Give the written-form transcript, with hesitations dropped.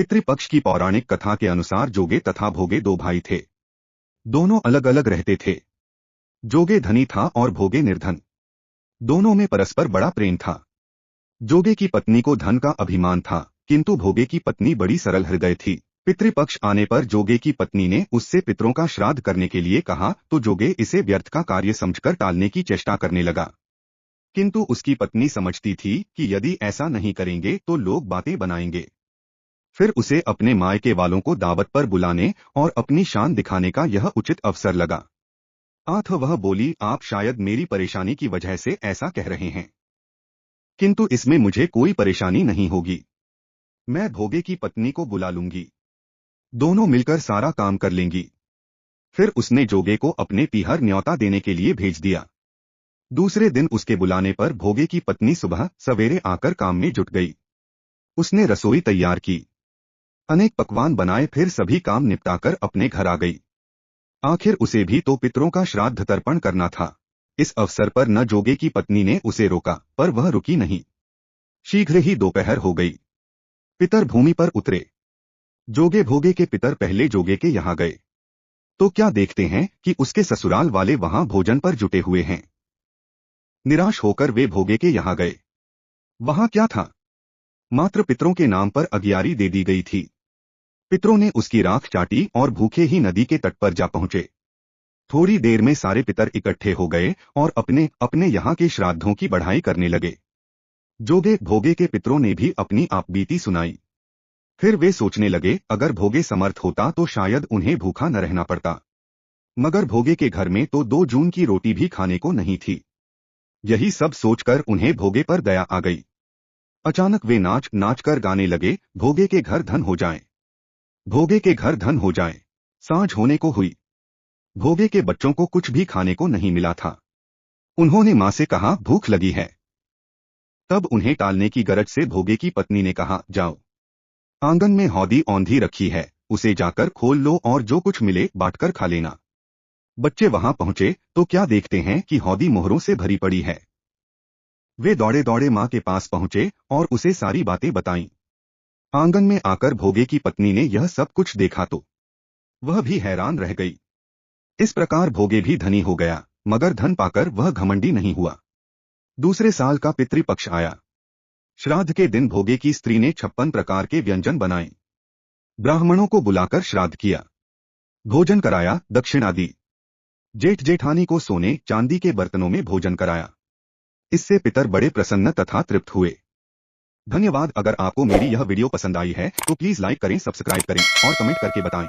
पितृपक्ष की पौराणिक कथा के अनुसार जोगे तथा भोगे दो भाई थे। दोनों अलग अलग रहते थे। जोगे धनी था और भोगे निर्धन। दोनों में परस्पर बड़ा प्रेम था। जोगे की पत्नी को धन का अभिमान था, किंतु भोगे की पत्नी बड़ी सरल हृदय थी। पितृपक्ष आने पर जोगे की पत्नी ने उससे पितरों का श्राद्ध करने के लिए कहा तो जोगे इसे व्यर्थ का कार्य समझकर टालने की चेष्टा करने लगा। किंतु उसकी पत्नी समझती थी कि यदि ऐसा नहीं करेंगे तो लोग बातें बनाएंगे। फिर उसे अपने मायके वालों को दावत पर बुलाने और अपनी शान दिखाने का यह उचित अवसर लगा। वह बोली, आप शायद मेरी परेशानी की वजह से ऐसा कह रहे हैं, किंतु इसमें मुझे कोई परेशानी नहीं होगी। मैं भोगे की पत्नी को बुला लूंगी, दोनों मिलकर सारा काम कर लेंगी। फिर उसने जोगे को अपने पीहर न्योता देने के लिए भेज दिया। दूसरे दिन उसके बुलाने पर भोगे की पत्नी सुबह सवेरे आकर काम में जुट गई। उसने रसोई तैयार की, अनेक पकवान बनाए, फिर सभी काम निपटाकर अपने घर आ गई। आखिर उसे भी तो पितरों का श्राद्ध तर्पण करना था। इस अवसर पर न जोगे की पत्नी ने उसे रोका, पर वह रुकी नहीं। शीघ्र ही दोपहर हो गई। पितर भूमि पर उतरे। जोगे भोगे के पितर पहले जोगे के यहाँ गए तो क्या देखते हैं कि उसके ससुराल वाले वहां भोजन पर जुटे हुए हैं। निराश होकर वे भोगे के यहाँ गए। वहां क्या था, मात्र पितरों के नाम पर अगियारी दे दी गई थी। पितरों ने उसकी राख चाटी और भूखे ही नदी के तट पर जा पहुंचे। थोड़ी देर में सारे पितर इकट्ठे हो गए और अपने अपने यहाँ के श्राद्धों की बढ़ाई करने लगे। जोगे भोगे के पितरों ने भी अपनी आपबीती सुनाई। फिर वे सोचने लगे, अगर भोगे समर्थ होता तो शायद उन्हें भूखा न रहना पड़ता, मगर भोगे के घर में तो 2 जून की रोटी भी खाने को नहीं थी। यही सब सोचकर उन्हें भोगे पर दया आ गई। अचानक वे नाच नाच कर गाने लगे, भोगे के घर धन हो जाए, भोगे के घर धन हो जाए। सांझ होने को हुई। भोगे के बच्चों को कुछ भी खाने को नहीं मिला था। उन्होंने मां से कहा, भूख लगी है। तब उन्हें टालने की गरज से भोगे की पत्नी ने कहा, जाओ, आंगन में हौदी औंधी रखी है, उसे जाकर खोल लो और जो कुछ मिले बांटकर खा लेना। बच्चे वहां पहुंचे तो क्या देखते हैं कि हौदी मोहरों से भरी पड़ी है। वे दौड़े दौड़े मां के पास पहुंचे और उसे सारी बातें बताईं। आंगन में आकर भोगे की पत्नी ने यह सब कुछ देखा तो वह भी हैरान रह गई। इस प्रकार भोगे भी धनी हो गया, मगर धन पाकर वह घमंडी नहीं हुआ। दूसरे साल का पितृपक्ष आया। श्राद्ध के दिन भोगे की स्त्री ने 56 प्रकार के व्यंजन बनाए। ब्राह्मणों को बुलाकर श्राद्ध किया, भोजन कराया, दक्षिणा दी। जेठ जेठानी को सोने चांदी के बर्तनों में भोजन कराया। इससे पितर बड़े प्रसन्न तथा तृप्त हुए। धन्यवाद। अगर आपको मेरी यह वीडियो पसंद आई है तो प्लीज लाइक करें, सब्सक्राइब करें और कमेंट करके बताएं।